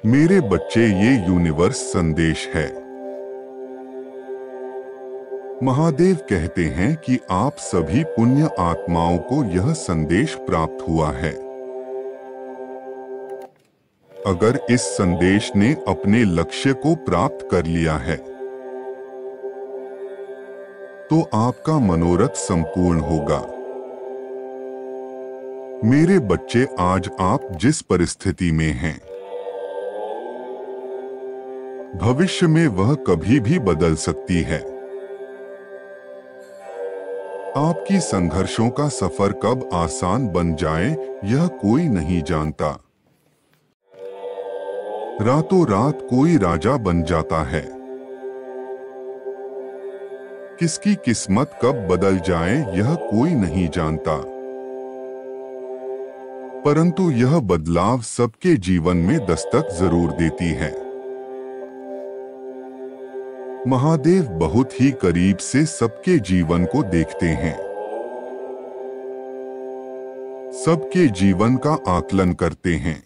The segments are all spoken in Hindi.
मेरे बच्चे, ये यूनिवर्स संदेश है। महादेव कहते हैं कि आप सभी पुण्य आत्माओं को यह संदेश प्राप्त हुआ है। अगर इस संदेश ने अपने लक्ष्य को प्राप्त कर लिया है तो आपका मनोरथ संपूर्ण होगा। मेरे बच्चे, आज आप जिस परिस्थिति में हैं, भविष्य में वह कभी भी बदल सकती है। आपकी संघर्षों का सफर कब आसान बन जाए, यह कोई नहीं जानता। रातों रात कोई राजा बन जाता है। किसकी किस्मत कब बदल जाए, यह कोई नहीं जानता। परंतु यह बदलाव सबके जीवन में दस्तक जरूर देती है। महादेव बहुत ही करीब से सबके जीवन को देखते हैं। सबके जीवन का आकलन करते हैं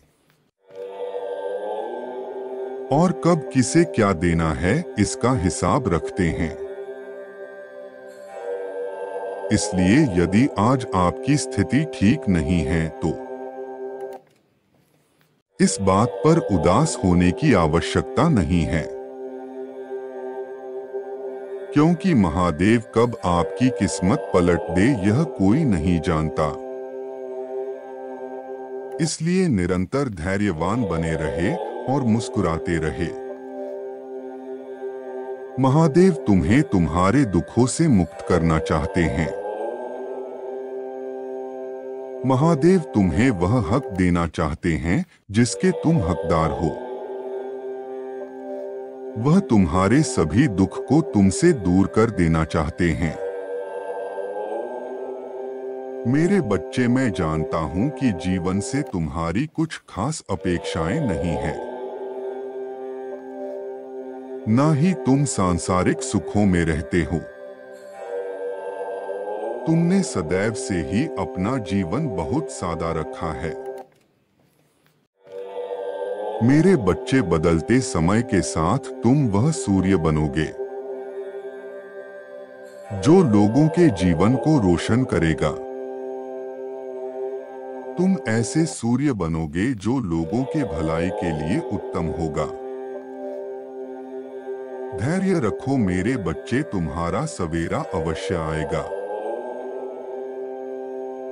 और कब किसे क्या देना है, इसका हिसाब रखते हैं। इसलिए यदि आज आपकी स्थिति ठीक नहीं है तो इस बात पर उदास होने की आवश्यकता नहीं है, क्योंकि महादेव कब आपकी किस्मत पलट दे, यह कोई नहीं जानता। इसलिए निरंतर धैर्यवान बने रहे और मुस्कुराते रहे। महादेव तुम्हें तुम्हारे दुखों से मुक्त करना चाहते हैं। महादेव तुम्हें वह हक देना चाहते हैं जिसके तुम हकदार हो। वह तुम्हारे सभी दुख को तुमसे दूर कर देना चाहते हैं। मेरे बच्चे, मैं जानता हूं कि जीवन से तुम्हारी कुछ खास अपेक्षाएं नहीं है। ना ही तुम सांसारिक सुखों में रहते हो। तुमने सदैव से ही अपना जीवन बहुत सादा रखा है। मेरे बच्चे, बदलते समय के साथ तुम वह सूर्य बनोगे जो लोगों के जीवन को रोशन करेगा। तुम ऐसे सूर्य बनोगे जो लोगों के भलाई के लिए उत्तम होगा। धैर्य रखो मेरे बच्चे, तुम्हारा सवेरा अवश्य आएगा।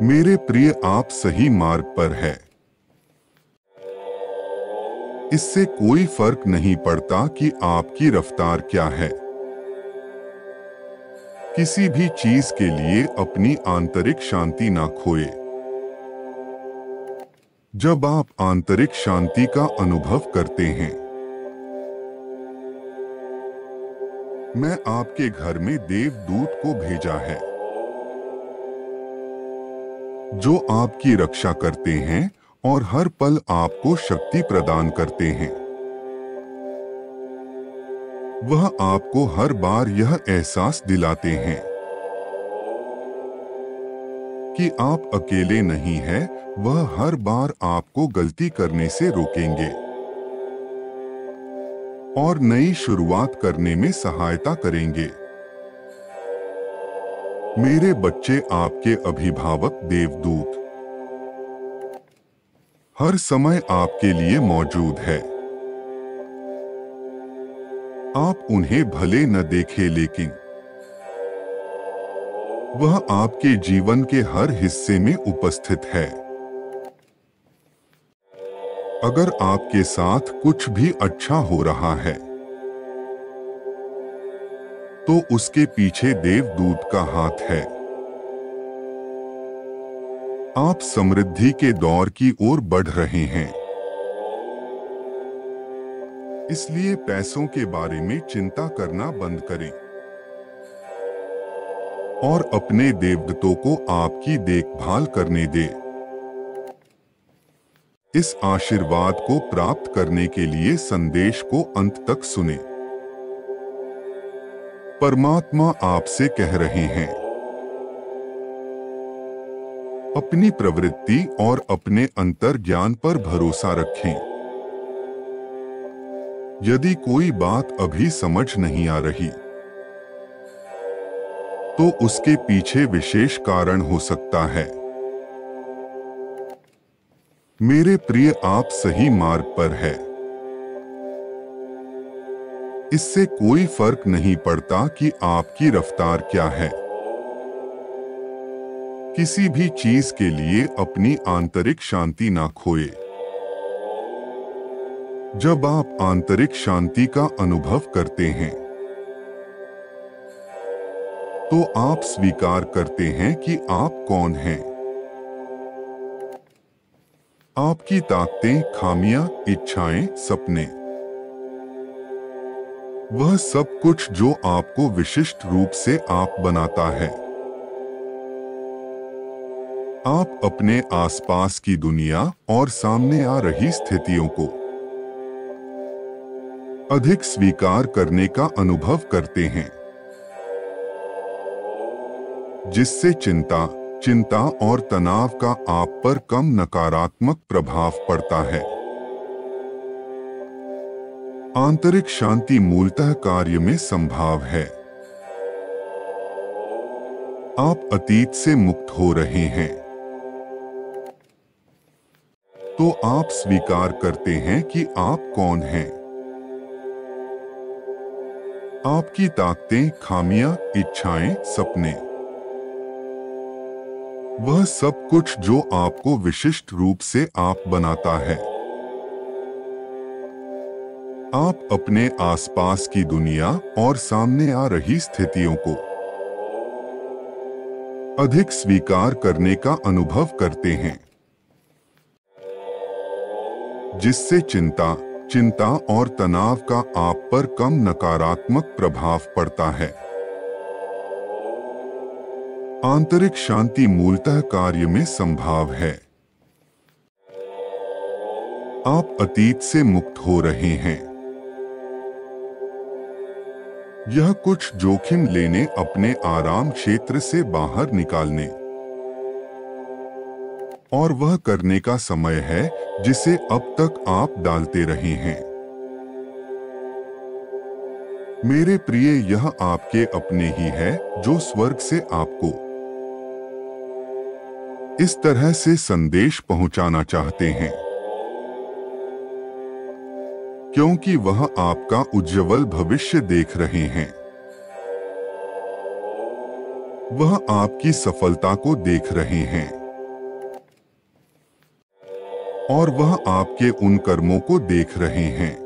मेरे प्रिय, आप सही मार्ग पर है। इससे कोई फर्क नहीं पड़ता कि आपकी रफ्तार क्या है। किसी भी चीज के लिए अपनी आंतरिक शांति ना खोए। जब आप आंतरिक शांति का अनुभव करते हैं, मैं आपके घर में देवदूत को भेजा है जो आपकी रक्षा करते हैं और हर पल आपको शक्ति प्रदान करते हैं। वह आपको हर बार यह एहसास दिलाते हैं कि आप अकेले नहीं हैं। वह हर बार आपको गलती करने से रोकेंगे और नई शुरुआत करने में सहायता करेंगे। मेरे बच्चे, आपके अभिभावक देवदूत हर समय आपके लिए मौजूद है। आप उन्हें भले न देखें, लेकिन वह आपके जीवन के हर हिस्से में उपस्थित है। अगर आपके साथ कुछ भी अच्छा हो रहा है तो उसके पीछे देवदूत का हाथ है। आप समृद्धि के दौर की ओर बढ़ रहे हैं। इसलिए पैसों के बारे में चिंता करना बंद करें और अपने देवदूतों को आपकी देखभाल करने दें। इस आशीर्वाद को प्राप्त करने के लिए संदेश को अंत तक सुनें। परमात्मा आपसे कह रहे हैं, अपनी प्रवृत्ति और अपने अंतर ज्ञान पर भरोसा रखें। यदि कोई बात अभी समझ नहीं आ रही, तो उसके पीछे विशेष कारण हो सकता है। मेरे प्रिय, आप सही मार्ग पर है। इससे कोई फर्क नहीं पड़ता कि आपकी रफ्तार क्या है। किसी भी चीज के लिए अपनी आंतरिक शांति ना खोए। जब आप आंतरिक शांति का अनुभव करते हैं, तो आप स्वीकार करते हैं कि आप कौन हैं। आपकी ताकतें, खामियां, इच्छाएं, सपने, वह सब कुछ जो आपको विशिष्ट रूप से आप बनाता है। आप अपने आसपास की दुनिया और सामने आ रही स्थितियों को अधिक स्वीकार करने का अनुभव करते हैं, जिससे चिंता और तनाव का आप पर कम नकारात्मक प्रभाव पड़ता है। आंतरिक शांति मूलतः कार्य में संभव है। आप अतीत से मुक्त हो रहे हैं, तो आप स्वीकार करते हैं कि आप कौन हैं। आपकी ताकतें, खामियां, इच्छाएं, सपने, वह सब कुछ जो आपको विशिष्ट रूप से आप बनाता है। आप अपने आसपास की दुनिया और सामने आ रही स्थितियों को अधिक स्वीकार करने का अनुभव करते हैं, जिससे चिंता और तनाव का आप पर कम नकारात्मक प्रभाव पड़ता है। आंतरिक शांति मूलतः कार्य में संभव है। आप अतीत से मुक्त हो रहे हैं। यह कुछ जोखिम लेने, अपने आराम क्षेत्र से बाहर निकालने और वह करने का समय है जिसे अब तक आप डालते रहे हैं। मेरे प्रिय, यह आपके अपने ही है जो स्वर्ग से आपको इस तरह से संदेश पहुंचाना चाहते हैं, क्योंकि वह आपका उज्ज्वल भविष्य देख रहे हैं। वह आपकी सफलता को देख रहे हैं और वह आपके उन कर्मों को देख रहे हैं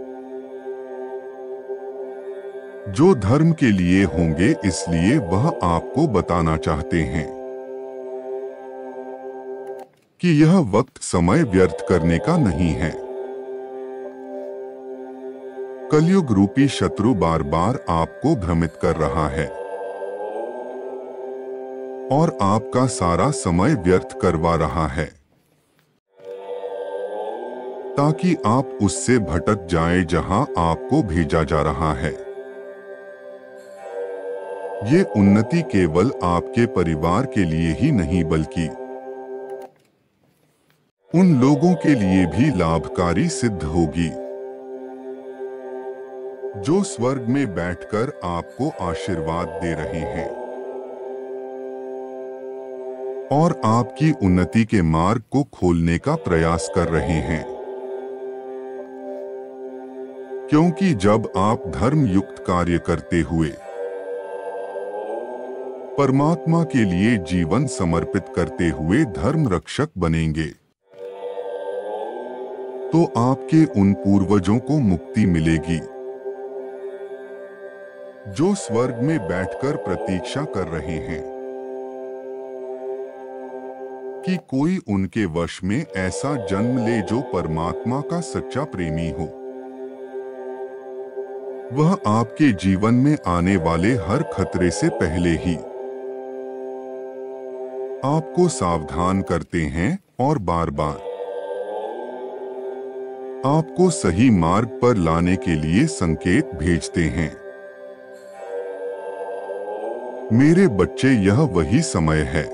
जो धर्म के लिए होंगे, इसलिए वह आपको बताना चाहते हैं कि यह वक्त समय व्यर्थ करने का नहीं है। कलयुग रूपी शत्रु बार बार आपको भ्रमित कर रहा है और आपका सारा समय व्यर्थ करवा रहा है, ताकि आप उससे भटक जाएं जहां आपको भेजा जा रहा है। ये उन्नति केवल आपके परिवार के लिए ही नहीं, बल्कि उन लोगों के लिए भी लाभकारी सिद्ध होगी जो स्वर्ग में बैठकर आपको आशीर्वाद दे रहे हैं और आपकी उन्नति के मार्ग को खोलने का प्रयास कर रहे हैं। क्योंकि जब आप धर्म युक्त कार्य करते हुए परमात्मा के लिए जीवन समर्पित करते हुए धर्म रक्षक बनेंगे, तो आपके उन पूर्वजों को मुक्ति मिलेगी जो स्वर्ग में बैठकर प्रतीक्षा कर रहे हैं कि कोई उनके वश में ऐसा जन्म ले जो परमात्मा का सच्चा प्रेमी हो। वह आपके जीवन में आने वाले हर खतरे से पहले ही आपको सावधान करते हैं और बार बार आपको सही मार्ग पर लाने के लिए संकेत भेजते हैं। मेरे बच्चे, यह वही समय है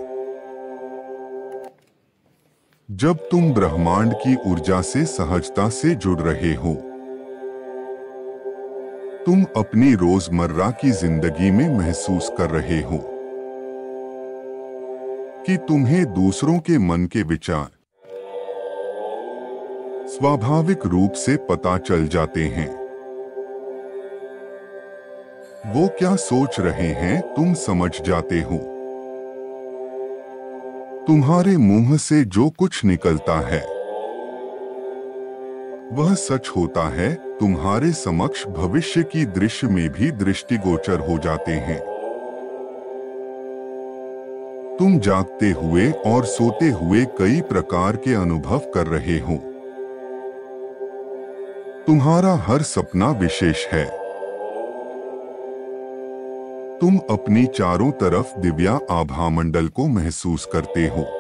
जब तुम ब्रह्मांड की ऊर्जा से सहजता से जुड़ रहे हो। तुम अपनी रोजमर्रा की जिंदगी में महसूस कर रहे हो कि तुम्हें दूसरों के मन के विचार स्वाभाविक रूप से पता चल जाते हैं। वो क्या सोच रहे हैं तुम समझ जाते हो। तुम्हारे मुंह से जो कुछ निकलता है वह सच होता है। तुम्हारे समक्ष भविष्य की दृश्य में भी दृष्टिगोचर हो जाते हैं। तुम जागते हुए और सोते हुए कई प्रकार के अनुभव कर रहे हो। तुम्हारा हर सपना विशेष है। तुम अपनी चारों तरफ दिव्या आभामंडल को महसूस करते हो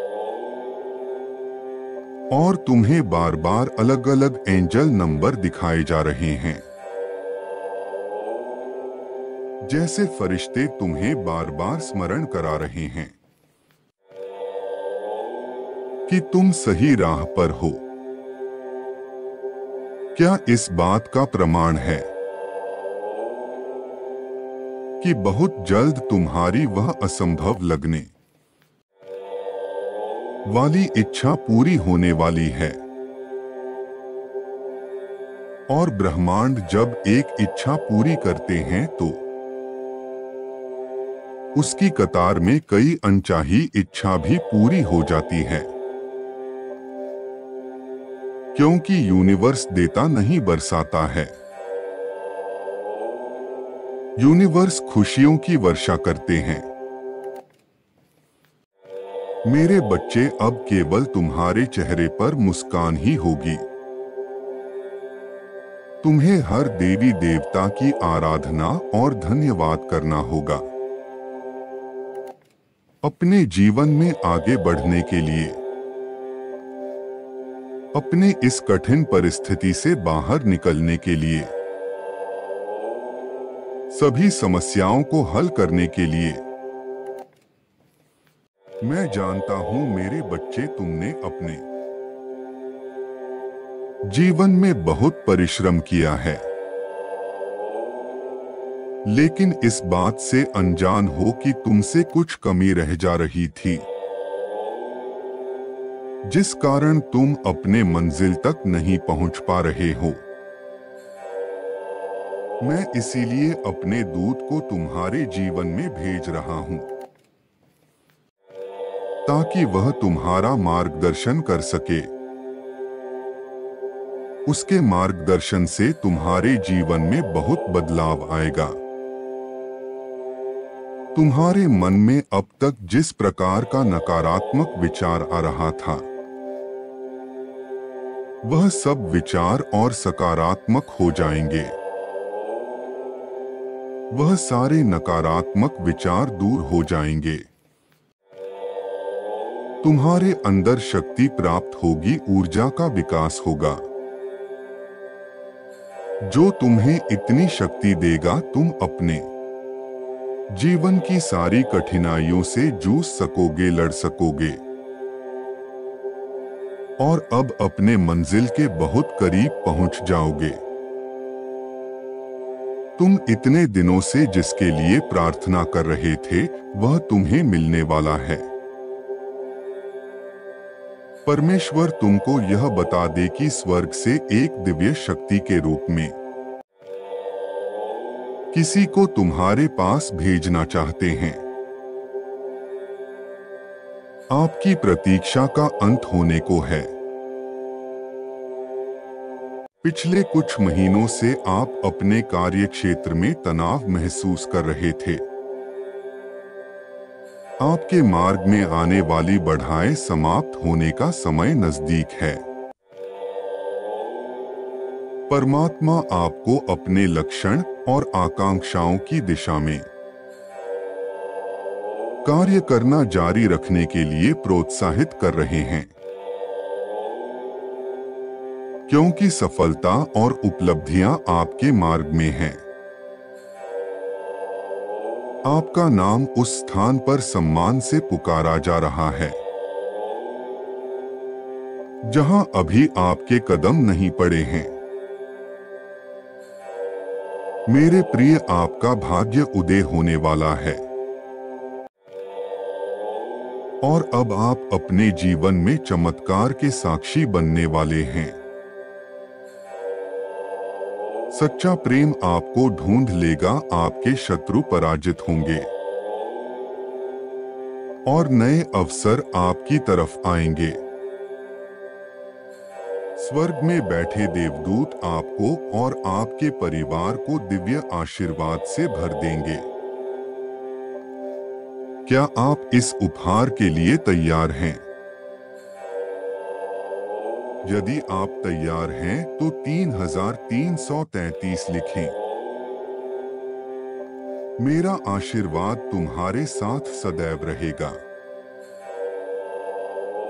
और तुम्हें बार बार अलग अलग एंजल नंबर दिखाए जा रहे हैं, जैसे फरिश्ते तुम्हें बार बार स्मरण करा रहे हैं कि तुम सही राह पर हो। क्या इस बात का प्रमाण है कि बहुत जल्द तुम्हारी वह असंभव लगने वाली इच्छा पूरी होने वाली है। और ब्रह्मांड जब एक इच्छा पूरी करते हैं तो उसकी कतार में कई अनचाही इच्छा भी पूरी हो जाती है, क्योंकि यूनिवर्स देता नहीं बरसाता है। यूनिवर्स खुशियों की वर्षा करते हैं। मेरे बच्चे, अब केवल तुम्हारे चेहरे पर मुस्कान ही होगी। तुम्हें हर देवी देवता की आराधना और धन्यवाद करना होगा अपने जीवन में आगे बढ़ने के लिए, अपने इस कठिन परिस्थिति से बाहर निकलने के लिए, सभी समस्याओं को हल करने के लिए। मैं जानता हूं मेरे बच्चे, तुमने अपने जीवन में बहुत परिश्रम किया है, लेकिन इस बात से अनजान हो कि तुमसे कुछ कमी रह जा रही थी, जिस कारण तुम अपने मंजिल तक नहीं पहुंच पा रहे हो। मैं इसीलिए अपने दूत को तुम्हारे जीवन में भेज रहा हूं, ताकि वह तुम्हारा मार्गदर्शन कर सके। उसके मार्गदर्शन से तुम्हारे जीवन में बहुत बदलाव आएगा। तुम्हारे मन में अब तक जिस प्रकार का नकारात्मक विचार आ रहा था, वह सब विचार और सकारात्मक हो जाएंगे। वह सारे नकारात्मक विचार दूर हो जाएंगे। तुम्हारे अंदर शक्ति प्राप्त होगी, ऊर्जा का विकास होगा, जो तुम्हें इतनी शक्ति देगा तुम अपने जीवन की सारी कठिनाइयों से जूझ सकोगे, लड़ सकोगे और अब अपने मंजिल के बहुत करीब पहुंच जाओगे। तुम इतने दिनों से जिसके लिए प्रार्थना कर रहे थे, वह तुम्हें मिलने वाला है। परमेश्वर तुमको यह बता दे कि स्वर्ग से एक दिव्य शक्ति के रूप में किसी को तुम्हारे पास भेजना चाहते हैं। आपकी प्रतीक्षा का अंत होने को है। पिछले कुछ महीनों से आप अपने कार्यक्षेत्र में तनाव महसूस कर रहे थे। आपके मार्ग में आने वाली बाधाएं समाप्त होने का समय नजदीक है। परमात्मा आपको अपने लक्ष्य और आकांक्षाओं की दिशा में कार्य करना जारी रखने के लिए प्रोत्साहित कर रहे हैं, क्योंकि सफलता और उपलब्धियां आपके मार्ग में हैं। आपका नाम उस स्थान पर सम्मान से पुकारा जा रहा है जहां अभी आपके कदम नहीं पड़े हैं। मेरे प्रिय, आपका भाग्य उदय होने वाला है और अब आप अपने जीवन में चमत्कार के साक्षी बनने वाले हैं। सच्चा प्रेम आपको ढूंढ लेगा, आपके शत्रु पराजित होंगे और नए अवसर आपकी तरफ आएंगे। स्वर्ग में बैठे देवदूत आपको और आपके परिवार को दिव्य आशीर्वाद से भर देंगे। क्या आप इस उपहार के लिए तैयार हैं? यदि आप तैयार हैं तो 3333 लिखें। मेरा आशीर्वाद तुम्हारे साथ सदैव रहेगा।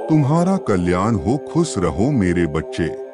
तुम्हारा कल्याण हो, खुश रहो मेरे बच्चे।